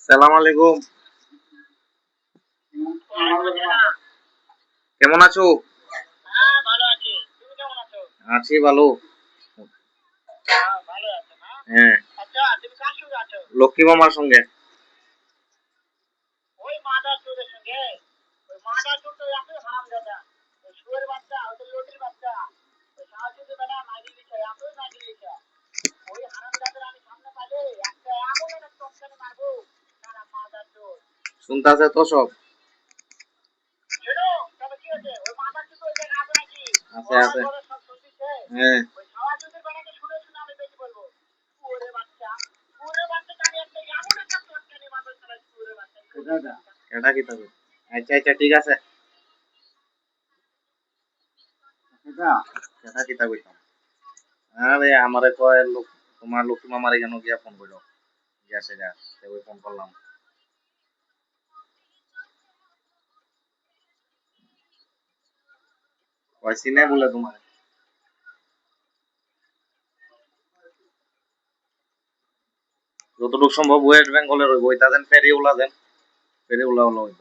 সালাম আলাইকুম। কেমন আছো? আছি ভালো। হ্যাঁ, লক্ষ্মী মামার সঙ্গে। শুনতাছে তো সব। আছে আছে। হ্যাঁ, এটা কি তবে? আচ্ছা আচ্ছা ঠিক আছে। এটা কি তবে? আরে আমারে কয় লোক তোমার লক্ষ্মী মামার এখানে গিয়া ফোন করলো। গিয়া সেটা ওই ফোন করলাম। কয় চিনে বলে তোমার। যতটুকু সম্ভব ওয়েস্ট বেঙ্গলের হইব ওইটা দেন ফেরিওলা দেন। ফেরিওলা হলো হইব।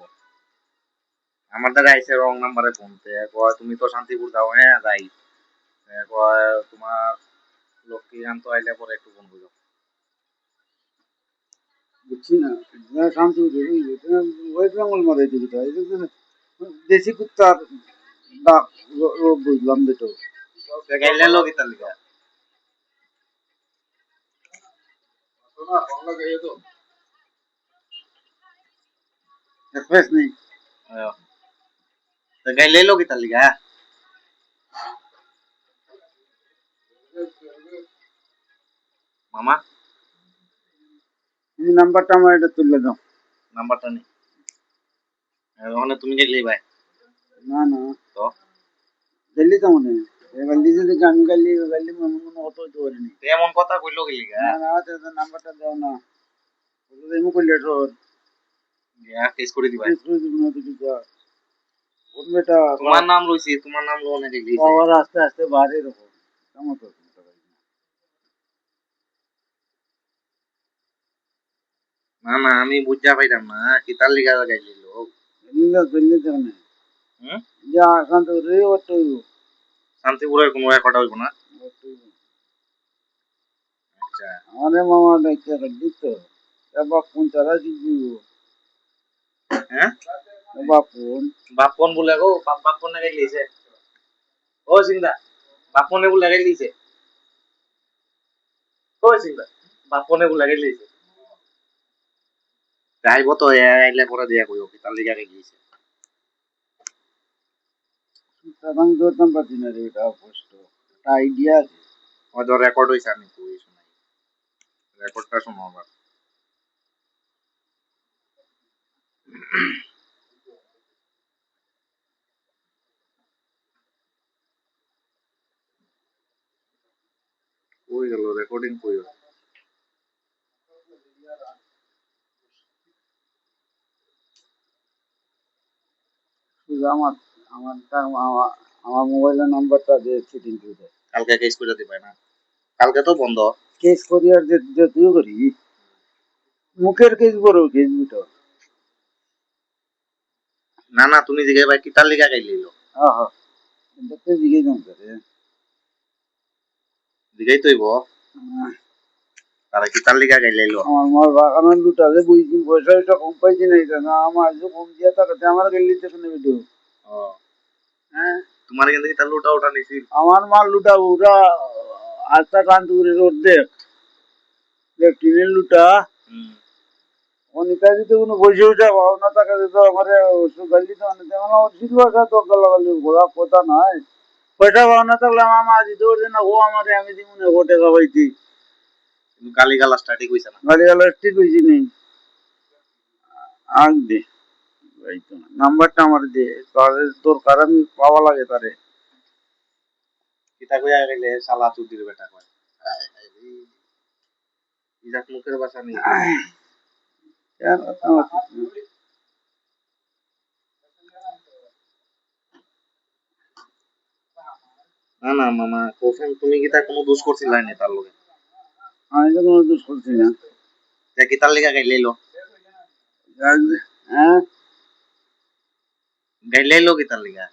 আমার দ্বারা আইসে রং নাম্বারে ফোন কয় তুমি তো শান্তিপুর যাও, হ্যাঁ যাই। কয় তোমার লক্ষ্মীকান্ত আইলে পরে একটু ফোন করো। বুঝছি না, শান্তিপুর ওয়েস্ট বেঙ্গল মারে দিকে দেশি কুত্তার ডাক রোগ বুঝলাম যেটা গাইলে লোক ইতার লিগা এক্সপ্রেস নেই গাইলে লোক ইতার লিগা মামা তুমি নাম্বারটা আমার এটা তুলে দাও। নাম্বারটা নেই ওখানে তুমি দেখলেই ভাই। না না তো দিল্লি তো মনে এবার নিজে থেকে আমি গালি মনে মনে অত হইতে পারিনি এমন কথা কইলো গেলি গা না না নাম্বারটা দাও না এমন কইলে তোর কেস করে দিবা কেস করে দিব না তুই যা ওর বেটা তোমার নাম লইছি তোমার নাম লো না দেখলি আবার আস্তে আস্তে বাড়ে রকম কেমন তো না না আমি বুঝা পাইতাম না কিতার লিগা গাইলি লোক নিলা দিল্লি জানে হুম যা শান্ত রে ওটো শান্তিপুরের কোনো রেকর্ড হইব না। আচ্ছা আরে মামা দেখতে দিত এবার কোন তারা দিবি হ্যাঁ বাপুন বাপুন বলে গো বাপুন না গাইলিছে ও সিংদা বাপুনে বলে গাইলিছে ও সিংদা বাপুনে বলে গাইলিছে যাইব তো আইলে পরে দিয়া কইও কি তার লিগা গাইলিছে সাধারণ দরদাম পাচ্ছি না রে এটা অবশ্য একটা আইডিয়া আছে হয়তো রেকর্ড হয়েছে আমি কই শোনাই রেকর্ডটা শোনো আবার কই গেল রেকর্ডিং কই আমার আমার আমার মোবাইলের নাম্বারটা দিয়ে চিটিং করে কালকে কেস করে দিবে না কালকে তো বন্ধ কেস করি আর যে তুই করি মুখের কেস বড় কেস দুটো না না তুমি জিগে ভাই কিতার লিগা গাইলিলো হ্যাঁ হ্যাঁ দেখতে জিগে যাও করে জিগাই তৈব তারা কিতার লিগা গাইলিলো আমার মার বাগানের লুটালে বুঝিন পয়সা এটা কম পাইছি না এটা না আমার যে কম দিয়া টাকাতে আমার গেলি থেকে নেবে তো হ্যাঁ তোমার এখান থেকে তার লুটা ওটা নিছি আমার মাল লুটা ওরা আস্তা কান্তপুরের অর্ধেক টিনের লুটা অনিতা যদি কোনো বসে উঠে ভাবনা টাকা দিত আমার গালি দিত যেমন আমার সিলভাসা তো গালাগালি ঘোরা কথা নয় পয়সা ভাবনা থাকলে আমার দিতে পারছে না ও আমার আমি দিব না ও টাকা পাইতি গালি গালা স্টার্টিং হইছে না গালি গালা ঠিক হইছি নি আগ দে নাম্বারটা আমার দে তাহলে তোর কারণ পাওয়া লাগে তারে কিতা কইয়া গেলে শালা চুদির বেটা কয় ইজাক মুখের ভাষা নেই না না মামা কখন তুমি কি তার কোনো দোষ করছিলা না তার লগে আমি তো কোনো দোষ করছি না কি তার লেগে গাইলেইলো হ্যাঁ গাইলে লোক তার লিগা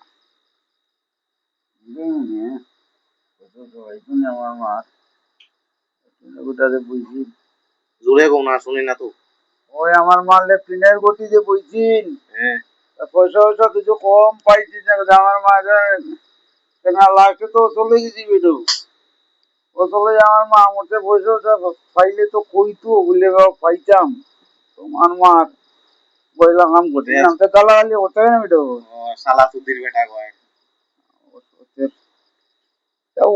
আমার মার ওটাতে বুঝছি জোরে গো না শুনি না তো ওই আমার মারলে পিনের গতি যে বুঝছিন হ্যাঁ পয়সা পয়সা কিছু কম পাইছি না আমার মা লাস্টে তো চলে গেছি বেটো ও চলে আমার মা আমাকে পয়সা পাইলে তো কইতো বলে পাইতাম তোমার মার বইলা কাম করতে আমাকে গালাগালি করতে হয় না বেটো শালা সুধীর বেটা কয়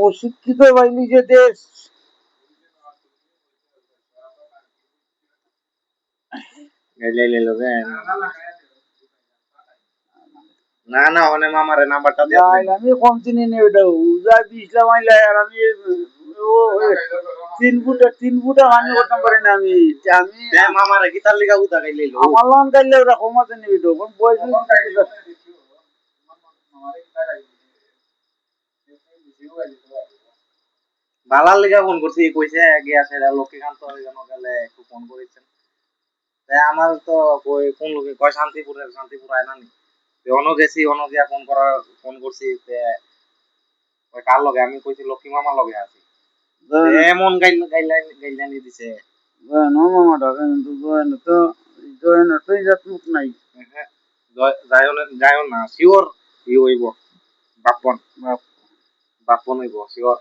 অশিক্ষিত বাইলি যে দেশ না না ওনে মামারে নাম্বারটা দিয়ে আমি কম চিনি নি ওটা উজা দিছিলাম আইলা আর আমি 3 ফুটা আমি করতে পারি না আমি আমি মামারে কি তার লিগা উদা গাইলে আমার লন গাইলে ওরা কম আছে নি ভিডিও কোন বয়স বালার লিগা ফোন করছি কইছে গিয়া সেটা লক্ষ্মীকান্ত যেন গেলে একটু ফোন করেছেন আমার তো কই কোন লোকে কয় শান্তিপুর আয় না নি অন্য গেছি অন্য গিয়া ফোন করছি ওই কার লগে আমি কইছি লক্ষ্মী মামার লগে আছি এমন গাইলানি দিছে নো মামাটা কিন্তু জয়েন তো ইজাতুক নাই যাইও না শিওর ই হইব বাপন হইব শিওর